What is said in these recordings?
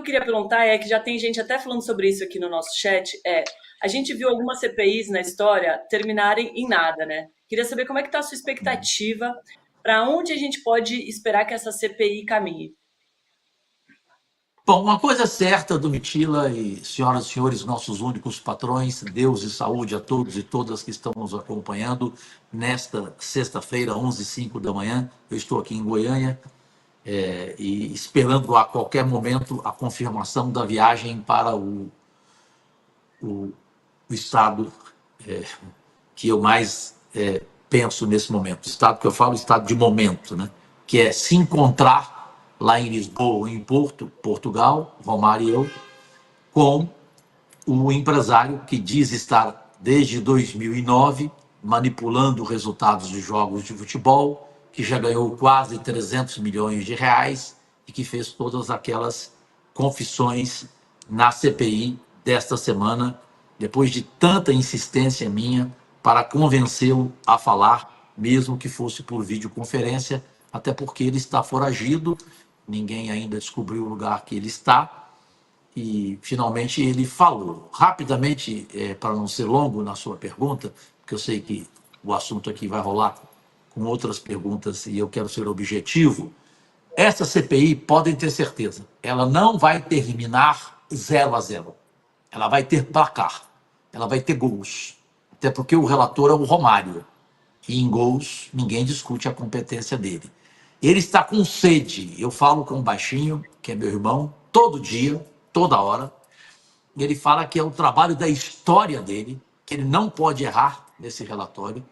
eu queria perguntar é que já tem gente até falando sobre isso aqui no nosso chat, a gente viu algumas CPIs na história terminarem em nada, né? Queria saber como é que está a sua expectativa, para onde a gente pode esperar que essa CPI caminhe? Bom, uma coisa certa, Domitila e senhoras e senhores, nossos únicos patrões, Deus e saúde a todos e todas que estão nos acompanhando nesta sexta-feira, 11h05 da manhã. Eu estou aqui em Goiânia e esperando a qualquer momento a confirmação da viagem para o estado que eu mais penso nesse momento. Estado que eu falo, estado de momento, né? Que é se encontrar lá em Lisboa ou em Portugal, Romário e eu, com o empresário que diz estar desde 2009 manipulando resultados de jogos de futebol, que já ganhou quase 300 milhões de reais e que fez todas aquelas confissões na CPI desta semana, depois de tanta insistência minha para convencê-lo a falar, mesmo que fosse por videoconferência, até porque ele está foragido, ninguém ainda descobriu o lugar que ele está, e finalmente ele falou. Rapidamente, para não ser longo na sua pergunta, porque eu sei que o assunto aqui vai rolar com outras perguntas e eu quero ser objetivo, essa CPI, podem ter certeza, ela não vai terminar 0-0. Ela vai ter placar, ela vai ter gols. Até porque o relator é o Romário. E em gols, ninguém discute a competência dele. Ele está com sede. Eu falo com o Baixinho, que é meu irmão, todo dia, toda hora. E ele fala que é o trabalho da história dele, que ele não pode errar nesse relatório,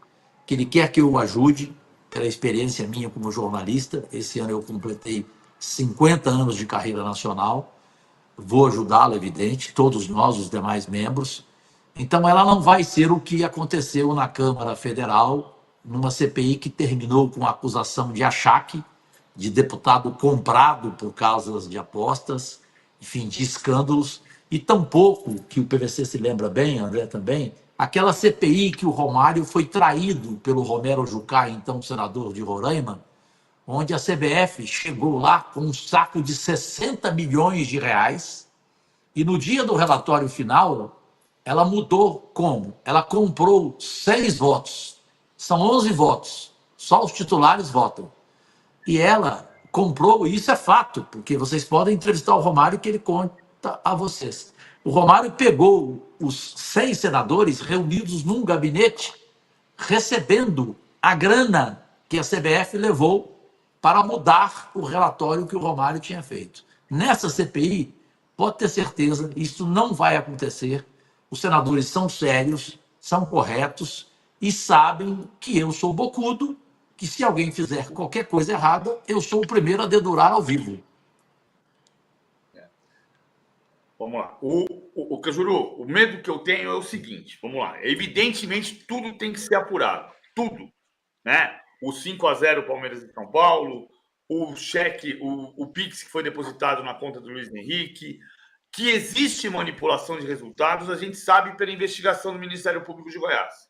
que ele quer que eu o ajude, pela experiência minha como jornalista. Esse ano eu completei 50 anos de carreira nacional. Vou ajudá-lo, evidente, todos nós, os demais membros. Então, ela não vai ser o que aconteceu na Câmara Federal, numa CPI que terminou com acusação de achaque, de deputado comprado por causas de apostas, enfim, de escândalos, e tampouco, que o PVC se lembra bem, André também, aquela CPI que o Romário foi traído pelo Romero Jucá, então senador de Roraima, onde a CBF chegou lá com um saco de 60 milhões de reais e no dia do relatório final, ela mudou como? Ela comprou 6 votos. São 11 votos. Só os titulares votam. E ela comprou, e isso é fato, porque vocês podem entrevistar o Romário que ele conta a vocês. O Romário pegou os 6 senadores reunidos num gabinete, recebendo a grana que a CBF levou para mudar o relatório que o Romário tinha feito. Nessa CPI, pode ter certeza, isso não vai acontecer. Os senadores são sérios, são corretos e sabem que eu sou bocudo, que se alguém fizer qualquer coisa errada, eu sou o primeiro a dedurar ao vivo. Vamos lá. O Cajuru, o medo que eu tenho é o seguinte, vamos lá. Evidentemente, tudo tem que ser apurado. Tudo. Né? O 5-0 Palmeiras e São Paulo, o cheque, o Pix que foi depositado na conta do Luiz Henrique, que existe manipulação de resultados, a gente sabe pela investigação do Ministério Público de Goiás.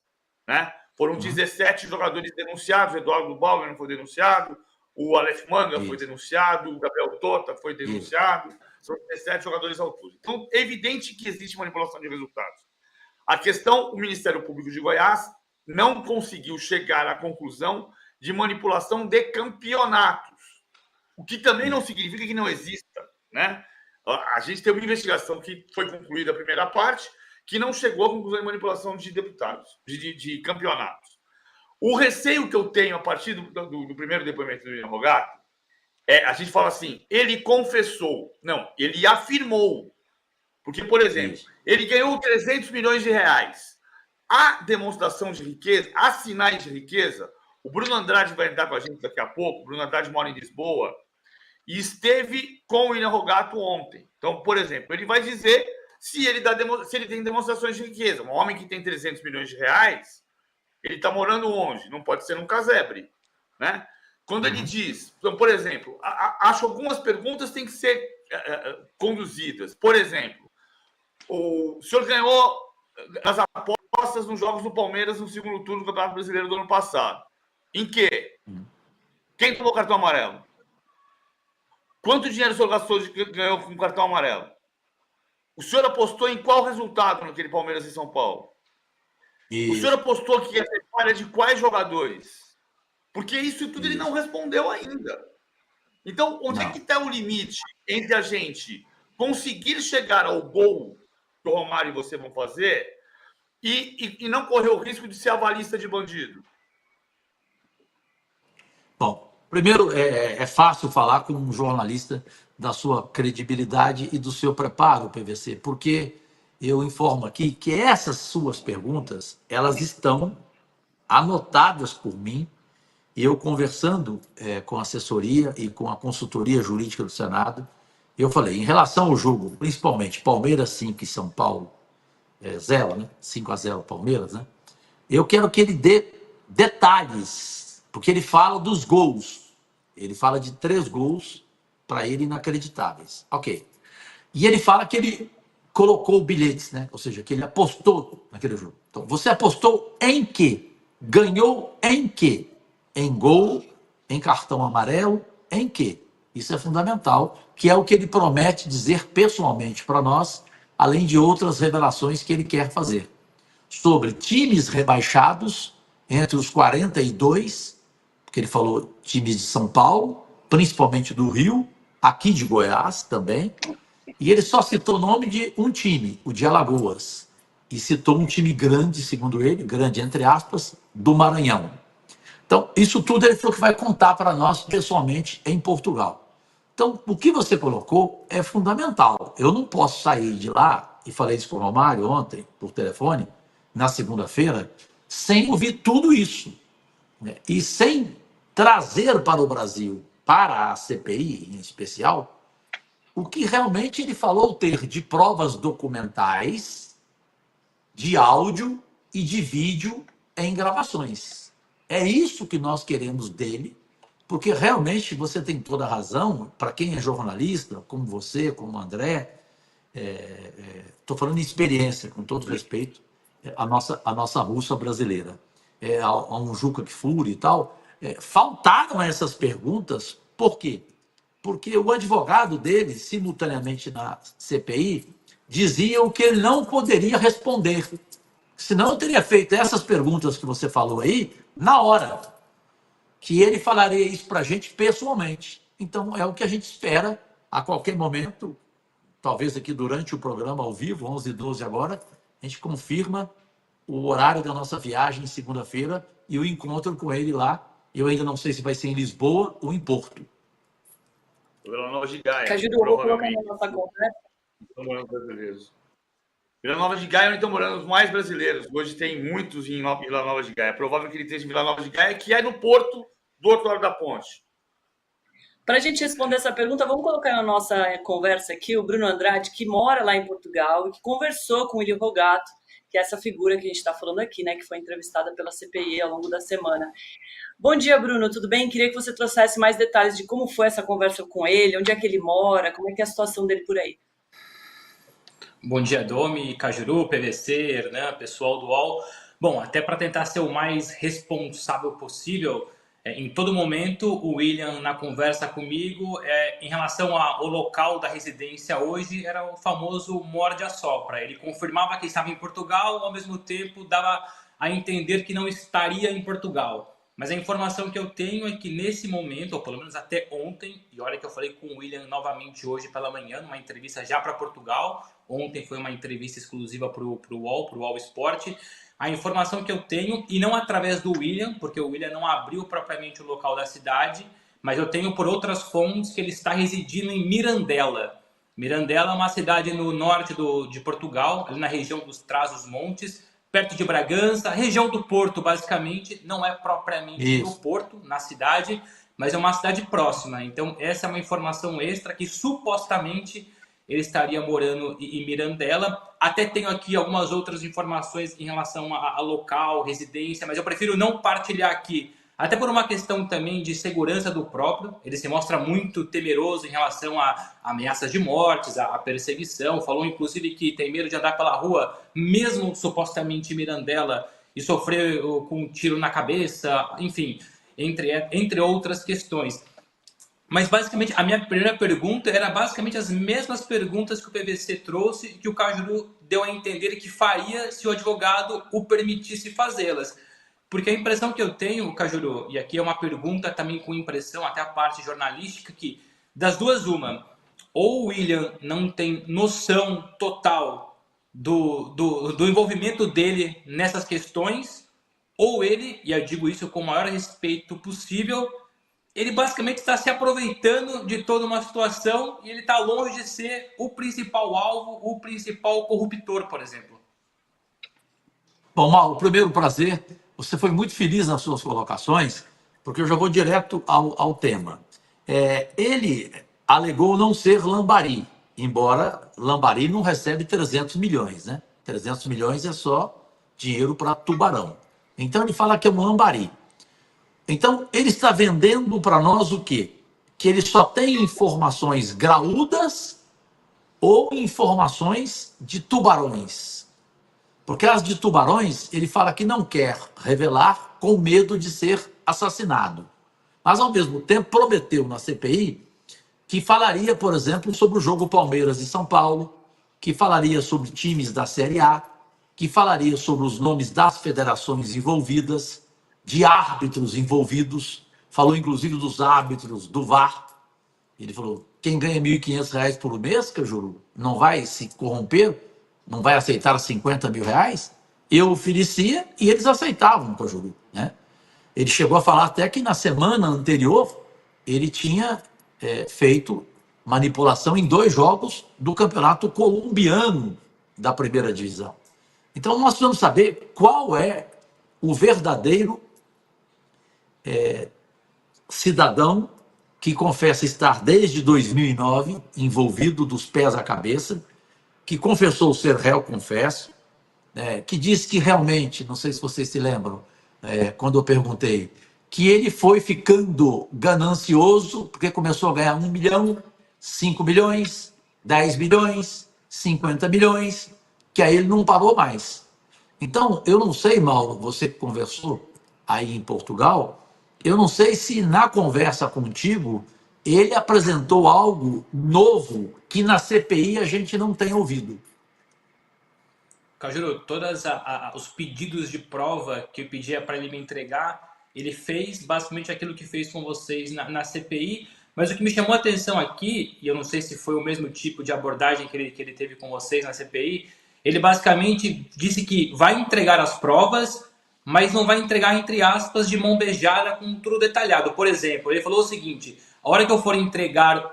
Né? Foram 17 jogadores denunciados, o Eduardo Bauer foi denunciado, o Aleph Manga foi denunciado, o Gabriel Tota foi denunciado, são 17 jogadores ao todo. Então, é evidente que existe manipulação de resultados. A questão, o Ministério Público de Goiás não conseguiu chegar à conclusão de manipulação de campeonatos, o que também não significa que não exista, né? A gente tem uma investigação que foi concluída a primeira parte, que não chegou à conclusão de manipulação de deputados, de campeonatos. O receio que eu tenho a partir do primeiro depoimento do William Rogato a gente fala assim, ele confessou. Não, ele afirmou. Porque, por exemplo, ele ganhou 300 milhões de reais. Há demonstração de riqueza, há sinais de riqueza. O Bruno Andrade vai entrar com a gente daqui a pouco. O Bruno Andrade mora em Lisboa e esteve com o William Rogato ontem. Então, por exemplo, ele vai dizer se ele tem demonstrações de riqueza. Um homem que tem 300 milhões de reais, ele está morando onde? Não pode ser num casebre, né? Quando ele diz, então, por exemplo, acho que algumas perguntas têm que ser conduzidas. Por exemplo, o senhor ganhou as apostas nos jogos do Palmeiras no segundo turno do Campeonato Brasileiro do ano passado. Em quê? Quem tomou cartão amarelo? Quanto dinheiro o senhor gastou ganhou com cartão amarelo? O senhor apostou em qual resultado naquele Palmeiras e São Paulo? O senhor apostou que ia ser falha de quais jogadores? Porque isso tudo ele não respondeu ainda. Então, onde é que está o limite entre a gente conseguir chegar ao gol que o Romário e você vão fazer e não correr o risco de ser avalista de bandido? Bom, primeiro, é fácil falar com um jornalista da sua credibilidade e do seu preparo, PVC, porque eu informo aqui que essas suas perguntas, elas estão anotadas por mim, e eu conversando com a assessoria e com a consultoria jurídica do Senado, eu falei, em relação ao jogo, principalmente Palmeiras 5 e São Paulo 0, né? 5-0 Palmeiras, né? Eu quero que ele dê detalhes, porque ele fala dos gols. Ele fala de 3 gols, para ele, inacreditáveis. Ok. E ele fala que ele colocou bilhetes, né? Ou seja, que ele apostou naquele jogo. Então, você apostou em quê? Ganhou em quê? Em gol, em cartão amarelo, em quê? Isso é fundamental, que é o que ele promete dizer pessoalmente para nós, além de outras revelações que ele quer fazer. Sobre times rebaixados, entre os 42, porque ele falou times de São Paulo, principalmente do Rio, aqui de Goiás também, e ele só citou o nome de um time, o de Alagoas, e citou um time grande, segundo ele, grande entre aspas, do Maranhão. Então, isso tudo ele falou que vai contar para nós pessoalmente em Portugal. Então, o que você colocou é fundamental. Eu não posso sair de lá, e falei isso com o Romário ontem, por telefone, na segunda-feira, sem ouvir tudo isso, né? E sem trazer para o Brasil, para a CPI em especial, o que realmente ele falou ter de provas documentais, de áudio e de vídeo em gravações. É isso que nós queremos dele, porque realmente você tem toda a razão, para quem é jornalista, como você, como o André, estou falando de experiência, com todo respeito, a nossa russa brasileira, a um Juca Kfouri e tal, faltaram essas perguntas, por quê? Porque o advogado dele, simultaneamente na CPI, dizia que ele não poderia responder, senão eu teria feito essas perguntas que você falou aí, na hora, que ele falaria isso para a gente pessoalmente. Então, é o que a gente espera a qualquer momento, talvez aqui durante o programa ao vivo, 11h12 agora, a gente confirma o horário da nossa viagem segunda-feira e o encontro com ele lá. Eu ainda não sei se vai ser em Lisboa ou em Porto. Vila Nova de Gaia. Caju, eu vou colocar na nossa conta, né? Estão morando brasileiros. Vila Nova de Gaia, onde estão morando os mais brasileiros. Hoje tem muitos em Vila Nova de Gaia. É provável que ele esteja em Vila Nova de Gaia, que é no Porto, do outro lado da ponte. Para a gente responder essa pergunta, vamos colocar na nossa conversa aqui o Bruno Andrade, que mora lá em Portugal e que conversou com o William Rogato, que é essa figura que a gente está falando aqui, né, que foi entrevistada pela CPI ao longo da semana. Bom dia, Bruno, tudo bem? Queria que você trouxesse mais detalhes de como foi essa conversa com ele, onde é que ele mora, como é que é a situação dele por aí. Bom dia, Domi, Cajuru, PVC, Hernan, pessoal do UOL. Bom, até para tentar ser o mais responsável possível, em todo momento o William, na conversa comigo, em relação ao local da residência hoje, era o famoso morde-a-sopra. Ele confirmava que estava em Portugal, ao mesmo tempo dava a entender que não estaria em Portugal. Mas a informação que eu tenho é que nesse momento, ou pelo menos até ontem, e olha que eu falei com o William novamente hoje pela manhã, numa entrevista já para Portugal, ontem foi uma entrevista exclusiva para o UOL Esporte, a informação que eu tenho, e não através do William, porque o William não abriu propriamente o local da cidade, mas eu tenho por outras fontes que ele está residindo em Mirandela. Mirandela é uma cidade no norte de Portugal, ali na região dos Trás-os-Montes, perto de Bragança, região do Porto, basicamente, não é propriamente no Porto, na cidade, mas é uma cidade próxima. Então, essa é uma informação extra que supostamente ele estaria morando em Mirandela. Até tenho aqui algumas outras informações em relação a local, residência, mas eu prefiro não partilhar aqui, até por uma questão também de segurança do próprio. Ele se mostra muito temeroso em relação a ameaças de mortes, a perseguição. Falou, inclusive, que tem medo de andar pela rua, mesmo supostamente em Mirandela, e sofrer com um tiro na cabeça, enfim, entre outras questões. Mas basicamente a minha primeira pergunta era basicamente as mesmas perguntas que o PVC trouxe e que o Cajuru deu a entender que faria se o advogado o permitisse fazê-las. Porque a impressão que eu tenho, Cajuru, e aqui é uma pergunta também com impressão, até a parte jornalística, que das duas uma, ou o William não tem noção total do envolvimento dele nessas questões, ou ele, e eu digo isso com o maior respeito possível, ele basicamente está se aproveitando de toda uma situação e ele está longe de ser o principal alvo, o principal corruptor, por exemplo. Bom, Mauro, primeiro prazer. Você foi muito feliz nas suas colocações, porque eu já vou direto ao tema. Ele alegou não ser lambari, embora lambari não recebe 300 milhões, né? 300 milhões é só dinheiro para tubarão. Então ele fala que é um lambari. Então ele está vendendo para nós o quê? Que ele só tem informações graúdas ou informações de tubarões. Porque as de tubarões, ele fala que não quer revelar com medo de ser assassinado. Mas, ao mesmo tempo, prometeu na CPI que falaria, por exemplo, sobre o jogo Palmeiras e São Paulo, que falaria sobre times da Série A, que falaria sobre os nomes das federações envolvidas, de árbitros envolvidos, falou inclusive dos árbitros do VAR. Ele falou, quem ganha R$ 1.500 por mês, Cajuru, não vai se corromper? Não vai aceitar R$ 50 mil? Eu oferecia e eles aceitavam, Cajuru, né? Ele chegou a falar até que na semana anterior ele tinha feito manipulação em 2 jogos do campeonato colombiano da primeira divisão. Então nós precisamos saber qual é o verdadeiro cidadão que confessa estar desde 2009 envolvido dos pés à cabeça, que confessou ser réu, confesso, que disse que realmente, não sei se vocês se lembram, quando eu perguntei, que ele foi ficando ganancioso porque começou a ganhar 1 milhão, 5 milhões, 10 milhões, 50 milhões, que aí ele não parou mais. Então, eu não sei, Mauro, você que conversou aí em Portugal, eu não sei se na conversa contigo ele apresentou algo novo que na CPI a gente não tem ouvido. Cajuru, todos os pedidos de prova que eu pedia para ele me entregar, ele fez basicamente aquilo que fez com vocês na CPI, mas o que me chamou a atenção aqui, e eu não sei se foi o mesmo tipo de abordagem que ele teve com vocês na CPI, ele basicamente disse que vai entregar as provas, mas não vai entregar, entre aspas, de mão beijada com tudo detalhado. Por exemplo, ele falou o seguinte, a hora que eu for entregar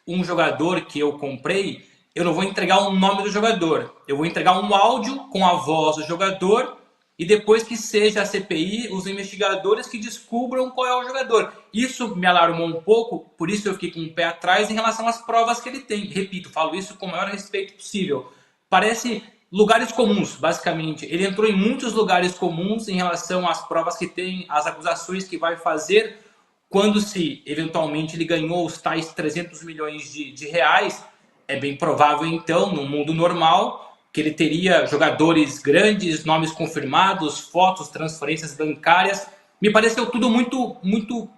um jogador que eu comprei, eu não vou entregar o nome do jogador, eu vou entregar um áudio com a voz do jogador e depois que seja a CPI, os investigadores que descubram qual é o jogador. Isso me alarmou um pouco, por isso eu fiquei com o pé atrás em relação às provas que ele tem. Repito, falo isso com o maior respeito possível. Parece lugares comuns, basicamente. Ele entrou em muitos lugares comuns em relação às provas que tem, às acusações que vai fazer, quando se eventualmente ele ganhou os tais 300 milhões de reais, é bem provável então, no mundo normal, que ele teria jogadores grandes, nomes confirmados, fotos, transferências bancárias. Me pareceu tudo muito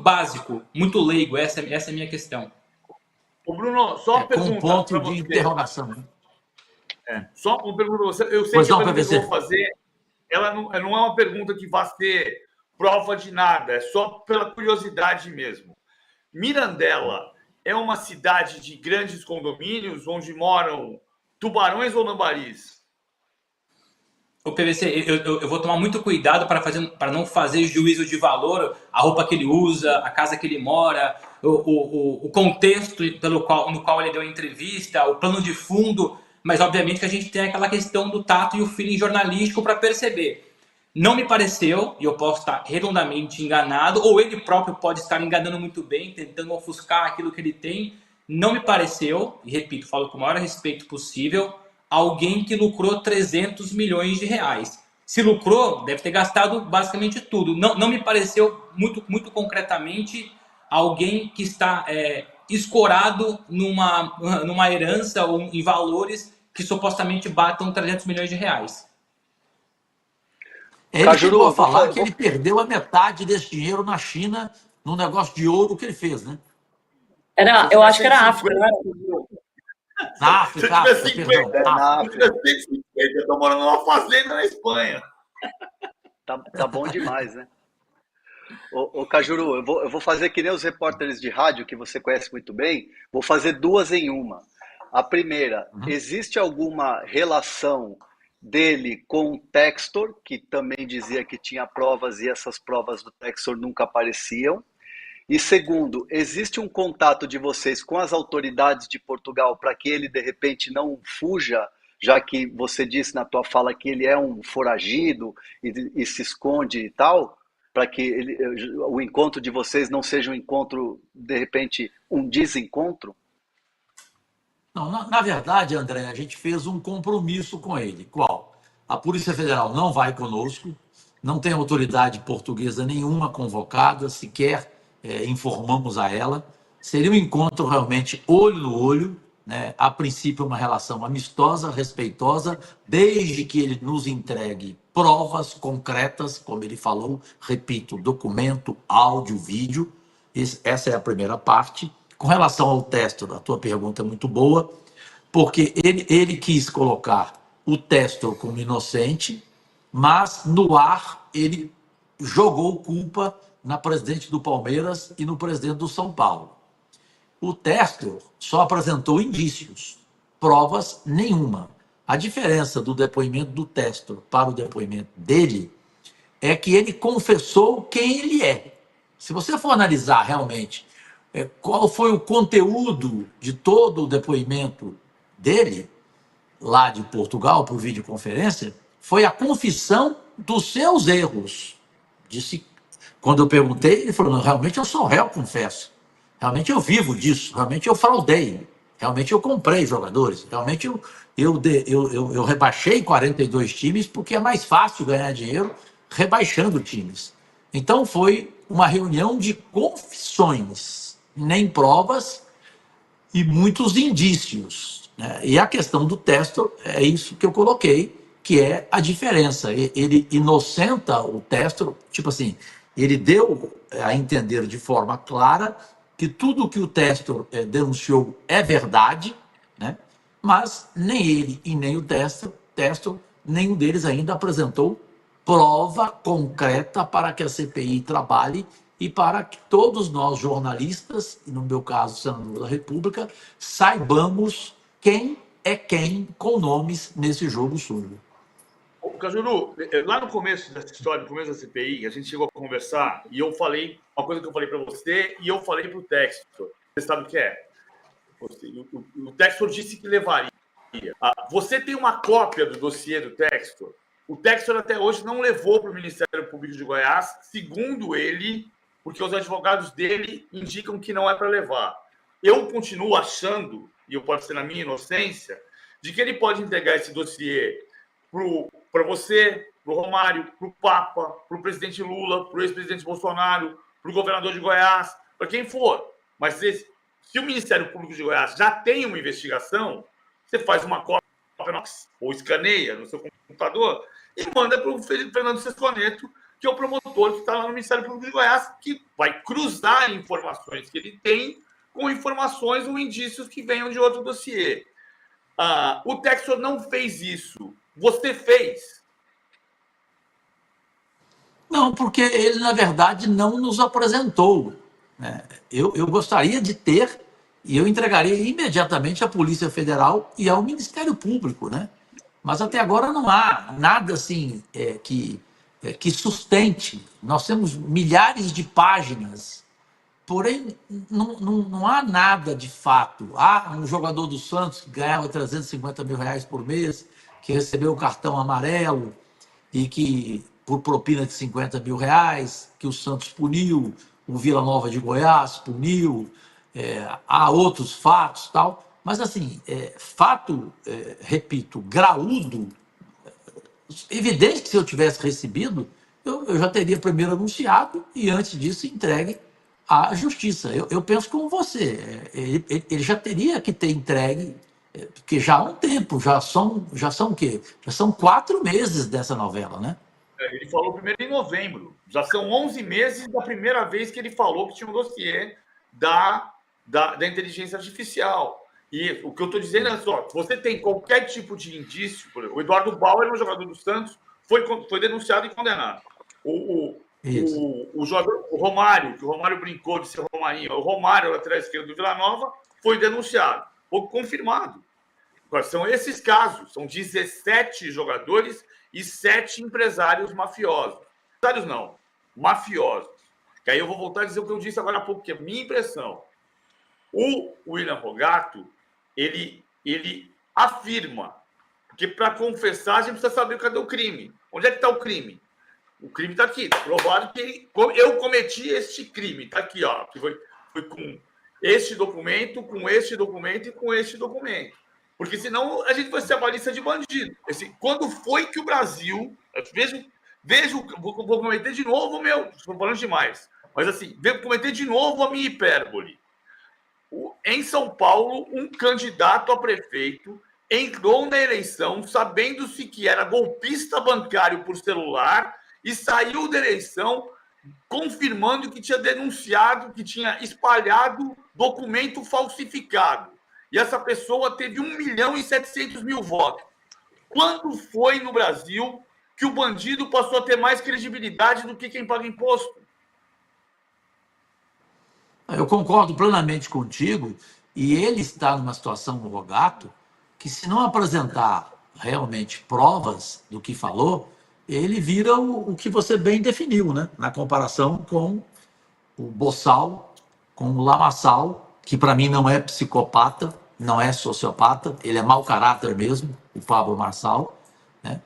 básico, muito leigo. Essa é a minha questão. Ô Bruno, só uma pergunta. Com ponto de interrogação. Né? Só uma pergunta para você. Eu sei que a pergunta que eu vou fazer, ela não é uma pergunta que vai ter prova de nada, é só pela curiosidade mesmo. Mirandela é uma cidade de grandes condomínios onde moram tubarões ou lambaris? O PVC, eu vou tomar muito cuidado para não fazer juízo de valor, a roupa que ele usa, a casa que ele mora, o contexto no qual ele deu a entrevista, o plano de fundo, mas obviamente que a gente tem aquela questão do tato e o feeling jornalístico para perceber. Não me pareceu, e eu posso estar redondamente enganado, ou ele próprio pode estar enganando muito bem, tentando ofuscar aquilo que ele tem. Não me pareceu, e repito, falo com o maior respeito possível, alguém que lucrou 300 milhões de reais. Se lucrou, deve ter gastado basicamente tudo. Não me pareceu muito concretamente alguém que está escorado numa herança ou em valores que supostamente batam 300 milhões de reais. Ele chegou a falar que ele perdeu a metade desse dinheiro na China no negócio de ouro que ele fez, né? Eu acho que era África, não era? Na Se eu África, tiver África, 50, perdão. Na se eu tiver África. 150, eu tô morando numa fazenda na Espanha. Tá bom demais, né? Ô Cajuru, eu vou fazer que nem os repórteres de rádio, que você conhece muito bem, vou fazer duas em uma. A primeira, existe alguma relação dele com o Textor, que também dizia que tinha provas e essas provas do Textor nunca apareciam? E segundo, existe um contato de vocês com as autoridades de Portugal para que ele de repente não fuja, já que você disse na tua fala que ele é um foragido e se esconde e tal, para que o encontro de vocês não seja um encontro, de repente, um desencontro? Não, na verdade, André, a gente fez um compromisso com ele. Qual? A Polícia Federal não vai conosco, não tem autoridade portuguesa nenhuma convocada, sequer informamos a ela. Seria um encontro realmente olho no olho, né? A princípio, uma relação amistosa, respeitosa, desde que ele nos entregue provas concretas, como ele falou, repito, documento, áudio, vídeo. Essa é a primeira parte. Com relação ao texto, a tua pergunta é muito boa, porque ele quis colocar o Testor como inocente, mas no ar ele jogou culpa na presidente do Palmeiras e no presidente do São Paulo. O Testor só apresentou indícios, provas nenhuma. A diferença do depoimento do Testor para o depoimento dele é que ele confessou quem ele é. Se você for analisar realmente qual foi o conteúdo de todo o depoimento dele, lá de Portugal, por videoconferência, foi a confissão dos seus erros. Disse, quando eu perguntei, ele falou, não, realmente eu sou réu, confesso. Realmente eu vivo disso, realmente eu fraudei, realmente eu comprei jogadores, realmente eu rebaixei 42 times porque é mais fácil ganhar dinheiro rebaixando times. Então foi uma reunião de confissões, nem provas e muitos indícios, né? E a questão do Testor é isso que eu coloquei, que é a diferença. Ele inocenta o Testor, tipo assim, ele deu a entender de forma clara que tudo que o Testor denunciou é verdade, né? Mas nem ele e nem o Testor, nenhum deles ainda apresentou prova concreta para que a CPI trabalhe e para que todos nós, jornalistas, e no meu caso, senador da República, saibamos quem é quem com nomes nesse jogo sujo. Ô, Cajuru, lá no começo dessa história, no começo da CPI, a gente chegou a conversar e eu falei uma coisa que eu falei para você e eu falei para o Textor. Você sabe o que é? O Textor disse que levaria. Você tem uma cópia do dossiê do Textor? O Textor até hoje não levou para o Ministério Público de Goiás, segundo ele, porque os advogados dele indicam que não é para levar. Eu continuo achando, e eu posso ser na minha inocência, de que ele pode entregar esse dossiê para você, para o Romário, para o Papa, para o presidente Lula, para o ex-presidente Bolsonaro, para o governador de Goiás, para quem for. Mas se o Ministério Público de Goiás já tem uma investigação, você faz uma cópia ou escaneia no seu computador e manda para o Fernando Sesconeto, que é o promotor que está lá no Ministério Público de Goiás, que vai cruzar informações que ele tem com informações ou indícios que venham de outro dossiê. O Textor não fez isso. Você fez? Não, porque ele, na verdade, não nos apresentou, né? Eu gostaria de ter, e eu entregaria imediatamente à Polícia Federal e ao Ministério Público, né? Mas até agora não há nada assim que sustente. Nós temos milhares de páginas, porém não há nada de fato. Há um jogador do Santos que ganhava 350 mil reais por mês, que recebeu o cartão amarelo e que, por propina de 50 mil reais, que o Santos puniu, o Vila Nova de Goiás puniu, há outros fatos, tal. Mas, assim, fato, repito, graúdo, evidente que se eu tivesse recebido, eu já teria primeiro anunciado e, antes disso, entregue à Justiça. Eu penso como você. Ele já teria que ter entregue, porque já há um tempo, já são o quê? Já são 4 meses dessa novela, né? Ele falou primeiro em novembro. Já são 11 meses da primeira vez que ele falou que tinha um dossiê da da inteligência artificial. E o que eu estou dizendo é só, você tem qualquer tipo de indício, por exemplo, o Eduardo Bauer, um jogador do Santos, foi denunciado e condenado. O jogador, o Romário, que o Romário brincou de ser Romarinho, o Romário, lateral esquerdo do Vila Nova, foi denunciado, ou confirmado. Agora, são esses casos, são 17 jogadores e 7 empresários mafiosos. Empresários não, mafiosos. Que aí eu vou voltar a dizer o que eu disse agora há pouco, que é a minha impressão. O William Rogato, ele afirma, porque para confessar a gente precisa saber cadê o crime. Onde é que está o crime? O crime está aqui, está provado que eu cometi este crime. Está aqui, ó, que foi com este documento, com este documento e com este documento. Porque senão a gente vai ser a lista de bandido. Quando foi que o Brasil... Vejo, vou cometer de novo, estou falando demais. Mas assim, vou cometer de novo a minha hipérbole. Em São Paulo, um candidato a prefeito entrou na eleição sabendo-se que era golpista bancário por celular e saiu da eleição confirmando que tinha denunciado, que tinha espalhado documento falsificado. E essa pessoa teve 1.700.000 votos. Quando foi no Brasil que o bandido passou a ter mais credibilidade do que quem paga imposto? Eu concordo plenamente contigo, e ele está numa situação, no Rogato, que se não apresentar realmente provas do que falou, ele vira o que você bem definiu, né? Na comparação com o Bossal, com o Lamaçal, que para mim não é psicopata, não é sociopata, ele é mau caráter mesmo, o Pablo Marçal, né?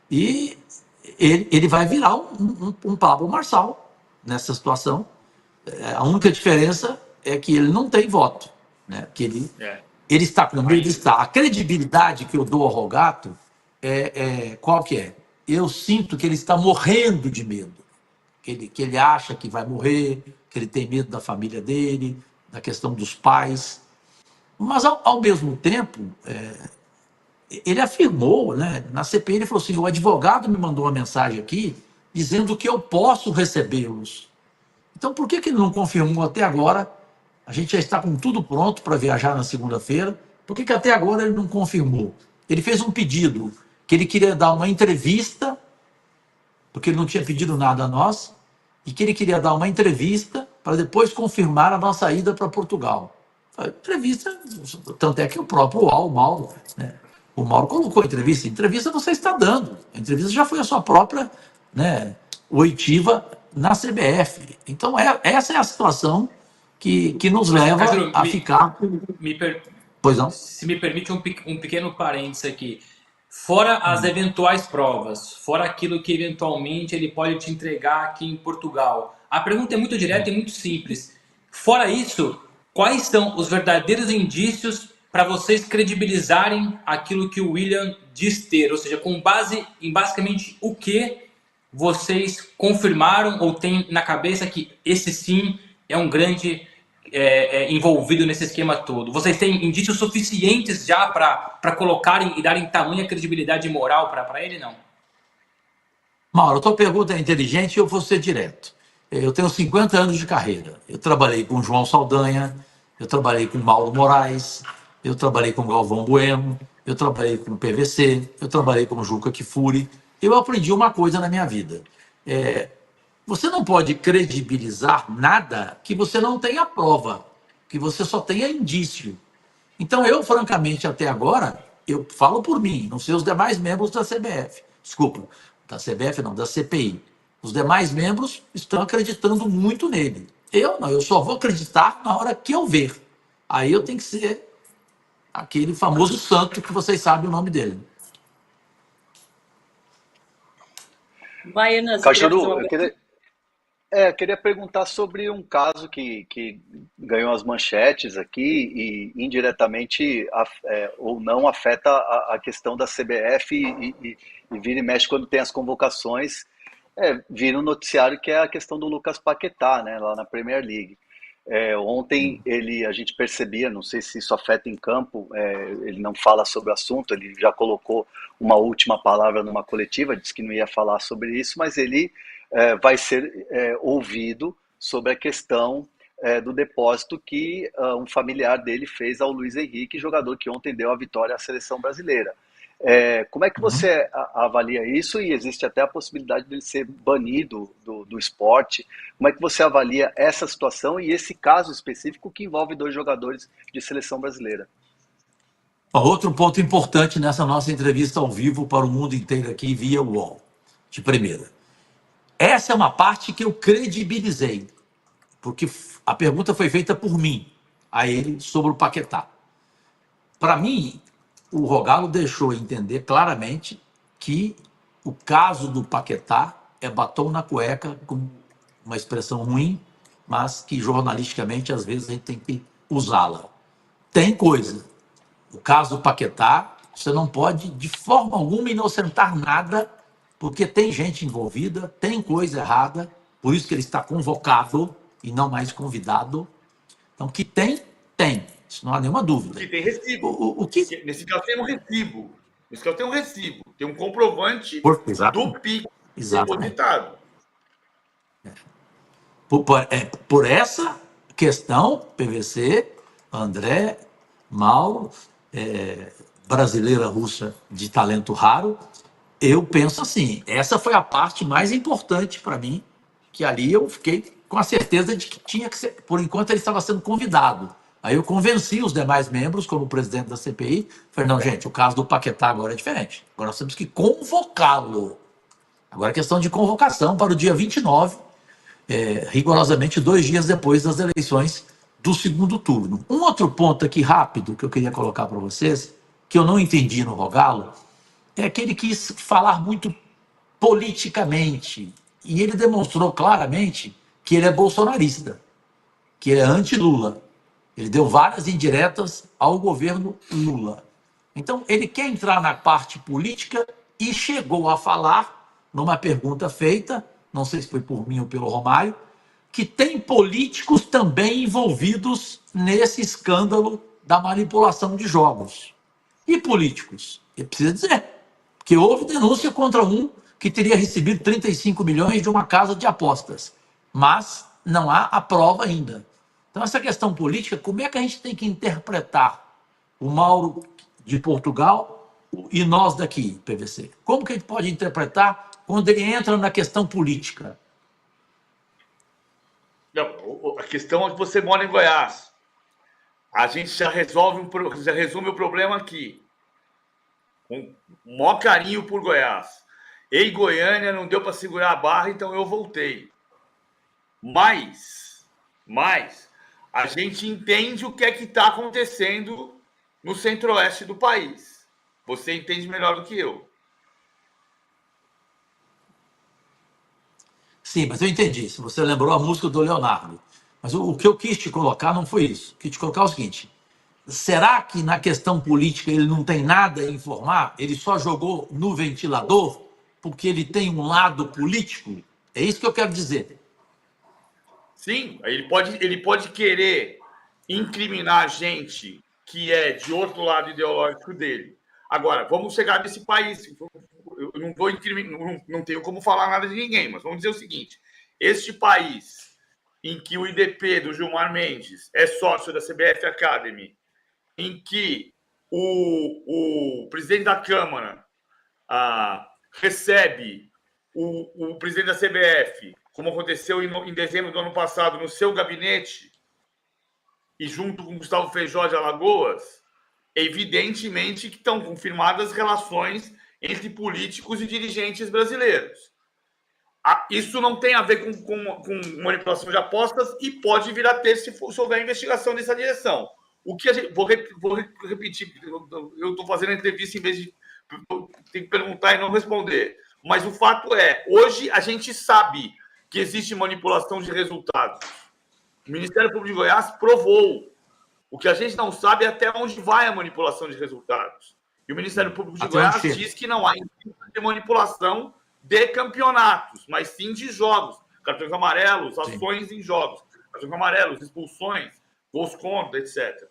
E ele vai virar um Pablo Marçal nessa situação. A única diferença é que ele não tem voto, né? Que ele está com medo, está. A credibilidade que eu dou ao Rogato qual que é? Eu sinto que ele está morrendo de medo, que ele acha que vai morrer, que ele tem medo da família dele, da questão dos pais. Mas, ao mesmo tempo, ele afirmou, né, na CPI, ele falou assim, o advogado me mandou uma mensagem aqui dizendo que eu posso recebê-los. Então, por que ele não confirmou até agora? A gente já está com tudo pronto para viajar na segunda-feira. Por que até agora ele não confirmou? Ele fez um pedido, que ele queria dar uma entrevista, porque ele não tinha pedido nada a nós, e que ele queria dar uma entrevista para depois confirmar a nossa ida para Portugal. A entrevista, tanto é que o próprio Mauro, né? O Mauro colocou a entrevista. Entrevista você está dando. A entrevista já foi a sua própria, né, oitiva na CBF. Então, essa é a situação que nos leva a ficar... Pois não? Se me permite um pequeno parênteses aqui. Fora as eventuais provas, fora aquilo que eventualmente ele pode te entregar aqui em Portugal, a pergunta é muito direta e muito simples. Fora isso, quais são os verdadeiros indícios para vocês credibilizarem aquilo que o William diz ter? Ou seja, com base em basicamente o que vocês confirmaram ou têm na cabeça que esse sim é um grande envolvido nesse esquema todo? Vocês têm indícios suficientes já para colocarem e darem tamanha credibilidade moral para ele, não? Mauro, a tua pergunta é inteligente e eu vou ser direto. Eu tenho 50 anos de carreira. Eu trabalhei com João Saldanha, eu trabalhei com Mauro Moraes, eu trabalhei com Galvão Bueno, eu trabalhei com PVC, eu trabalhei com Juca Kfouri. Eu aprendi uma coisa na minha vida. Você não pode credibilizar nada que você não tenha prova, que você só tenha indício. Então, eu, francamente, até agora, eu falo por mim, não sei os demais membros da CBF. Desculpa, da CBF não, da CPI. Os demais membros estão acreditando muito nele. Eu não, eu só vou acreditar na hora que eu ver. Aí eu tenho que ser aquele famoso santo que vocês sabem o nome dele. Vai, Ana, Cajuru, eu queria perguntar sobre um caso que ganhou as manchetes aqui e indiretamente ou não afeta a questão da CBF e vira e mexe quando tem as convocações, vira um noticiário que é a questão do Lucas Paquetá, né, lá na Premier League. Ontem a gente percebia, não sei se isso afeta em campo, ele não fala sobre o assunto, ele já colocou uma última palavra numa coletiva, disse que não ia falar sobre isso, mas ele vai ser ouvido sobre a questão do depósito que um familiar dele fez ao Luiz Henrique, jogador que ontem deu a vitória à seleção brasileira. Como é que Uhum. você avalia isso? E existe até a possibilidade de ele ser banido do esporte. Como é que você avalia essa situação e esse caso específico que envolve 2 jogadores de seleção brasileira? Outro ponto importante nessa nossa entrevista ao vivo para o mundo inteiro aqui via UOL, de primeira. Essa é uma parte que eu credibilizei, porque a pergunta foi feita por mim a ele sobre o Paquetá. Para mim, o Rogalo deixou entender claramente que o caso do Paquetá é batom na cueca, com uma expressão ruim, mas que jornalisticamente às vezes a gente tem que usá-la. Tem coisa. O caso do Paquetá, você não pode de forma alguma inocentar nada, porque tem gente envolvida, tem coisa errada, por isso que ele está convocado e não mais convidado. Então, que tem, tem. Isso não há nenhuma dúvida. Que tem recibo. O que... Nesse caso tem um recibo. Nesse caso tem um recibo. Tem um comprovante do PIX depositado. Por essa questão, PVC, André, Mauro, brasileira russa de talento raro, eu penso assim, essa foi a parte mais importante para mim, que ali eu fiquei com a certeza de que tinha que ser, por enquanto ele estava sendo convidado. Aí eu convenci os demais membros, como presidente da CPI, falei, não, gente, o caso do Paquetá agora é diferente. Agora nós temos que convocá-lo. Agora é questão de convocação para o dia 29, rigorosamente 2 dias depois das eleições do segundo turno. Um outro ponto aqui rápido que eu queria colocar para vocês, que eu não entendi no Rogalo, é que ele quis falar muito politicamente. E ele demonstrou claramente que ele é bolsonarista, que ele é anti-Lula. Ele deu várias indiretas ao governo Lula. Então, ele quer entrar na parte política e chegou a falar, numa pergunta feita, não sei se foi por mim ou pelo Romário, que tem políticos também envolvidos nesse escândalo da manipulação de jogos. E políticos? Ele precisa dizer, porque houve denúncia contra um que teria recebido 35 milhões de uma casa de apostas, mas não há a prova ainda. Então, essa questão política, como é que a gente tem que interpretar o Mauro de Portugal e nós daqui, PVC? Como que a gente pode interpretar quando ele entra na questão política? Não, a questão é que você mora em Goiás. A gente já resume o problema aqui. Com o maior carinho por Goiás. Em Goiânia não deu para segurar a barra, então eu voltei. Mas a gente entende o que é que está acontecendo no centro-oeste do país. Você entende melhor do que eu. Sim, mas eu entendi. Se você lembrou a música do Leonardo. Mas o que eu quis te colocar não foi isso. Quis te colocar o seguinte: será que na questão política ele não tem nada a informar? Ele só jogou no ventilador porque ele tem um lado político? É isso que eu quero dizer. Sim, ele pode querer incriminar gente que é de outro lado ideológico dele. Agora, vamos chegar nesse país. Eu não vou incriminar, não tenho como falar nada de ninguém, mas vamos dizer o seguinte: este país em que o IDP do Gilmar Mendes é sócio da CBF Academy, em que o presidente da Câmara recebe o presidente da CBF, como aconteceu em dezembro do ano passado, no seu gabinete, e junto com Gustavo Feijó de Alagoas, evidentemente que estão confirmadas relações entre políticos e dirigentes brasileiros. Isso não tem a ver com manipulação de apostas e pode vir a ter se houver investigação nessa direção. O que a gente, vou repetir, eu estou fazendo a entrevista em vez de ter que perguntar e não responder. Mas o fato é, hoje a gente sabe que existe manipulação de resultados. O Ministério Público de Goiás provou. O que a gente não sabe é até onde vai a manipulação de resultados. E o Ministério Público de Goiás diz que não há de manipulação de campeonatos, mas sim de jogos. Cartões amarelos, ações em jogos. Cartões amarelos, expulsões, gols contra, etc.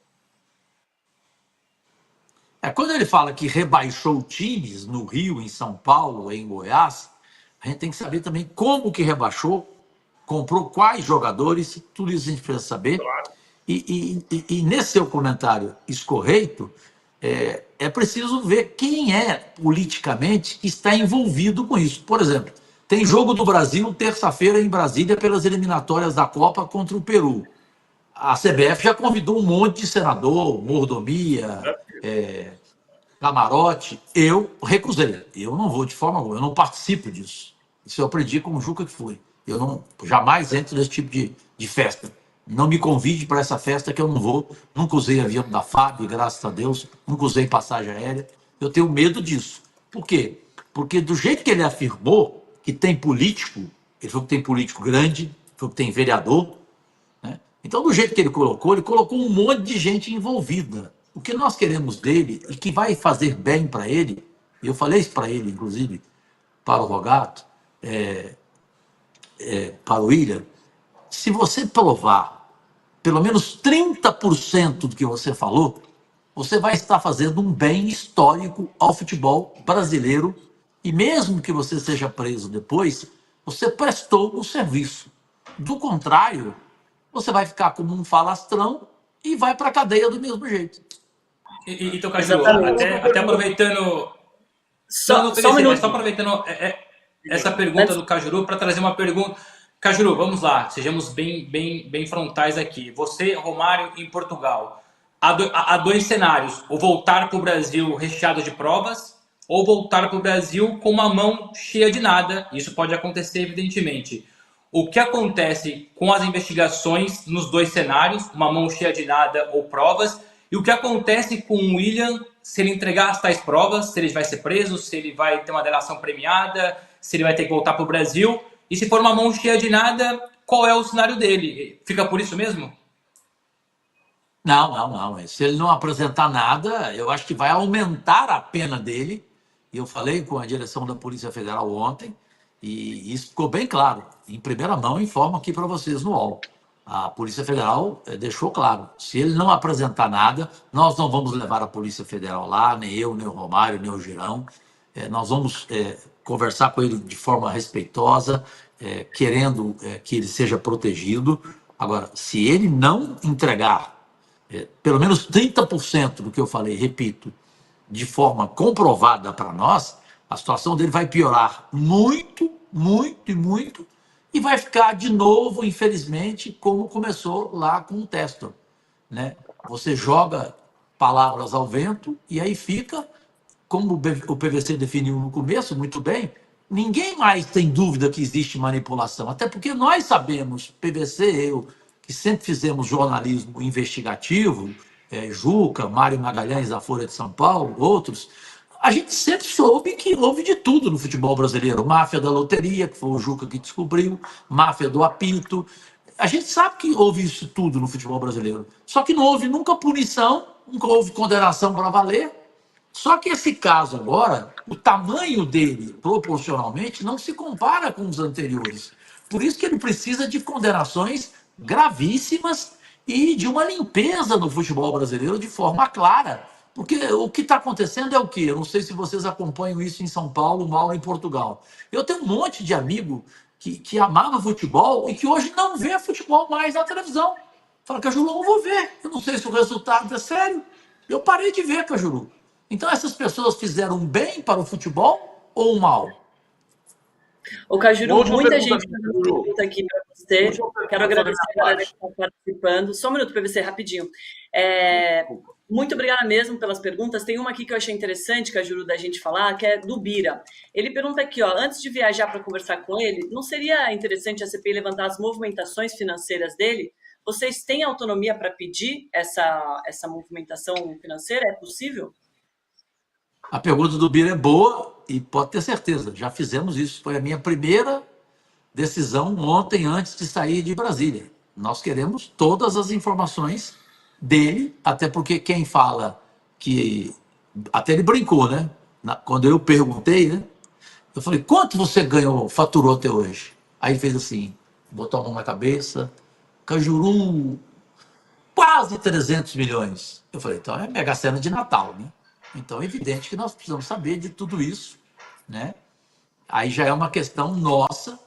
Quando ele fala que rebaixou times no Rio, em São Paulo, em Goiás, a gente tem que saber também como que rebaixou, comprou quais jogadores, tudo isso a gente precisa saber. E nesse seu comentário escorreito, é preciso ver quem é politicamente que está envolvido com isso. Por exemplo, tem jogo do Brasil terça-feira em Brasília pelas eliminatórias da Copa contra o Peru. A CBF já convidou um monte de senador, mordomia, camarote. Eu recusei. Eu não vou de forma alguma, eu não participo disso. Isso eu aprendi com o Juca que foi. Eu não jamais entro nesse tipo de festa. Não me convide para essa festa que eu não vou. Nunca usei avião da FAB, graças a Deus. Nunca usei passagem aérea. Eu tenho medo disso. Por quê? Porque do jeito que ele afirmou que tem político, ele falou que tem político grande, falou que tem vereador, né? Então, do jeito que ele colocou um monte de gente envolvida. O que nós queremos dele e que vai fazer bem para ele, e eu falei isso para ele, inclusive, para o Rogato, para o William, se você provar pelo menos 30% do que você falou, você vai estar fazendo um bem histórico ao futebol brasileiro e mesmo que você seja preso depois, você prestou o serviço. Do contrário, você vai ficar como um falastrão e vai para a cadeia do mesmo jeito. Então, Caju, Exatamente. até aproveitando. Só PVC, um minuto. mas só aproveitando essa pergunta do Cajuru para trazer uma pergunta. Cajuru, vamos lá, sejamos bem frontais aqui. Você, Romário, em Portugal, há dois cenários: ou voltar para o Brasil recheado de provas, ou voltar para o Brasil com uma mão cheia de nada. Isso pode acontecer, evidentemente. O que acontece com as investigações nos dois cenários, uma mão cheia de nada ou provas, e o que acontece com o William se ele entregar as tais provas, se ele vai ser preso, se ele vai ter uma delação premiada, se ele vai ter que voltar para o Brasil, e se for uma mão cheia de nada, qual é o cenário dele? Fica por isso mesmo? Não. Se ele não apresentar nada, eu acho que vai aumentar a pena dele. E eu falei com a direção da Polícia Federal ontem, e isso ficou bem claro. Em primeira mão, eu informo aqui para vocês no UOL. A Polícia Federal deixou claro, se ele não apresentar nada, nós não vamos levar a Polícia Federal lá, nem eu, nem o Romário, nem o Girão. Nós vamos conversar com ele de forma respeitosa, querendo que ele seja protegido. Agora, se ele não entregar pelo menos 30% do que eu falei, repito, de forma comprovada para nós, a situação dele vai piorar muito, e vai ficar de novo, infelizmente, como começou lá com o Testor, né? Você joga palavras ao vento e aí fica, como o PVC definiu no começo, muito bem, ninguém mais tem dúvida que existe manipulação, até porque nós sabemos, PVC, eu, que sempre fizemos jornalismo investigativo, Juca, Mário Magalhães da Folha de São Paulo, outros, a gente sempre soube que houve de tudo no futebol brasileiro. Máfia da loteria, que foi o Juca que descobriu, máfia do apito. A gente sabe que houve isso tudo no futebol brasileiro. Só que não houve nunca punição, nunca houve condenação para valer. Só que esse caso agora, o tamanho dele, proporcionalmente, não se compara com os anteriores. Por isso que ele precisa de condenações gravíssimas e de uma limpeza no futebol brasileiro de forma clara. Porque o que está acontecendo é o quê? Eu não sei se vocês acompanham isso em São Paulo, mal em Portugal. Eu tenho um monte de amigo que amava futebol e que hoje não vê futebol mais na televisão. Fala, Cajuru, eu não vou ver. Eu não sei se o resultado é sério. Eu parei de ver, Cajuru. Então essas pessoas fizeram um bem para o futebol ou um mal? Ô, Cajuru, Última muita pergunta, gente fazendo Cajuru. pergunta aqui para você. Última pergunta, Quero agradecer a galera que Nath. está participando. Só um minuto, PVC, rapidinho. Muito obrigada mesmo pelas perguntas. Tem uma aqui que eu achei interessante, Cajuru, da gente falar, que é do Bira. Ele pergunta aqui, ó, antes de viajar para conversar com ele, não seria interessante a CPI levantar as movimentações financeiras dele? Vocês têm autonomia para pedir essa movimentação financeira? É possível? A pergunta do Bira é boa e pode ter certeza, já fizemos isso. Foi a minha primeira decisão ontem, antes de sair de Brasília. Nós queremos todas as informações dele, até porque quem fala que... Até ele brincou, né? Quando eu perguntei, né? Eu falei, quanto você ganhou, faturou até hoje? Aí ele fez assim, botou a mão na cabeça, Cajuru, quase 300 milhões. Eu falei, então é Mega Sena de Natal, né? Então é evidente que nós precisamos saber de tudo isso, né? Aí já é uma questão nossa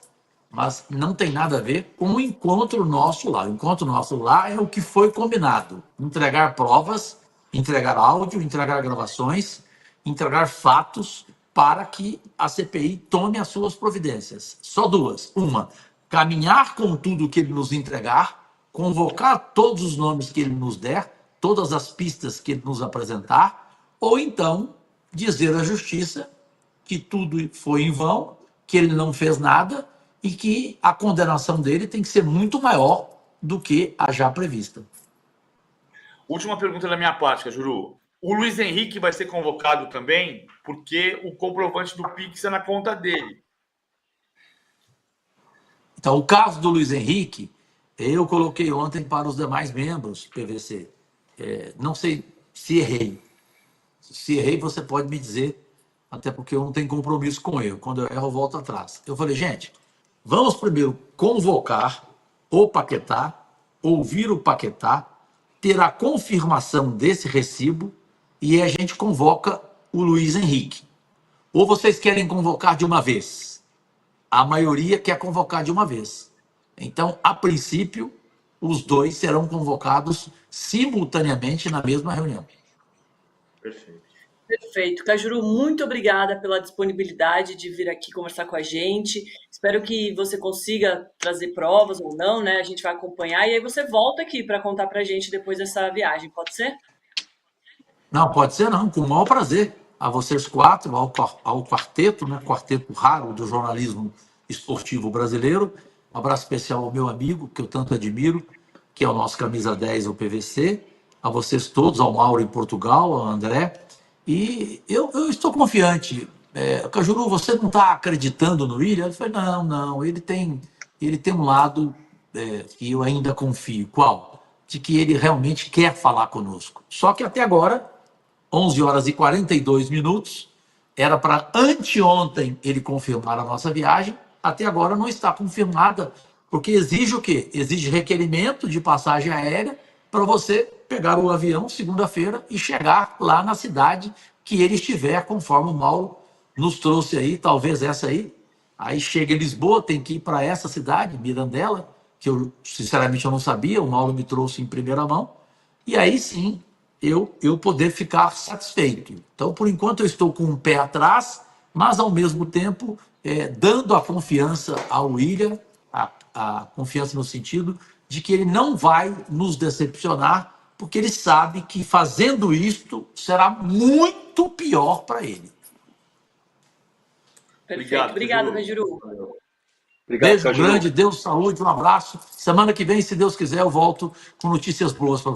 mas não tem nada a ver com o encontro nosso lá. O encontro nosso lá é o que foi combinado: entregar provas, entregar áudio, entregar gravações, entregar fatos para que a CPI tome as suas providências. Só duas. Uma, caminhar com tudo que ele nos entregar, convocar todos os nomes que ele nos der, todas as pistas que ele nos apresentar, ou então dizer à justiça que tudo foi em vão, que ele não fez nada e que a condenação dele tem que ser muito maior do que a já prevista. Última pergunta da minha parte, Cajuru. O Luiz Henrique vai ser convocado também porque o comprovante do Pix é na conta dele. Então, o caso do Luiz Henrique, eu coloquei ontem para os demais membros do PVC. Não sei se errei. Se errei, você pode me dizer, até porque eu não tenho compromisso com ele. Quando eu erro, eu volto atrás. Eu falei, gente, vamos primeiro convocar o Paquetá, ouvir o Paquetá, ter a confirmação desse recibo e a gente convoca o Luiz Henrique. Ou vocês querem convocar de uma vez? A maioria quer convocar de uma vez. Então, a princípio, os dois serão convocados simultaneamente na mesma reunião. Perfeito. Perfeito. Cajuru, muito obrigada pela disponibilidade de vir aqui conversar com a gente. Espero que você consiga trazer provas ou não, né? A gente vai acompanhar e aí você volta aqui para contar para a gente depois dessa viagem, pode ser? Não, pode ser não, com o maior prazer. A vocês quatro, ao quarteto, né? Quarteto raro do jornalismo esportivo brasileiro. Um abraço especial ao meu amigo, que eu tanto admiro, que é o nosso camisa 10, o PVC. A vocês todos, ao Mauro em Portugal, ao André. E eu estou confiante. Cajuru, você não está acreditando no Willian? Eu falei, não, ele tem um lado que eu ainda confio. Qual? De que ele realmente quer falar conosco. Só que até agora, 11 horas e 42 minutos, era para anteontem ele confirmar a nossa viagem, até agora não está confirmada, porque exige o quê? Exige requerimento de passagem aérea para você pegar o avião segunda-feira e chegar lá na cidade que ele estiver, conforme o Mauro nos trouxe aí, talvez essa aí. Aí chega em Lisboa, tem que ir para essa cidade, Mirandela, que eu, sinceramente, eu não sabia, o Mauro me trouxe em primeira mão, e aí sim eu poder ficar satisfeito. Então, por enquanto, eu estou com um pé atrás, mas, ao mesmo tempo, dando a confiança ao Willian, a confiança no sentido de que ele não vai nos decepcionar, porque ele sabe que fazendo isto será muito pior para ele. Perfeito. Obrigado, Cajuru. Obrigado, Beijo Cajuru. grande, Deus, saúde, um abraço. Semana que vem, se Deus quiser, eu volto com notícias boas para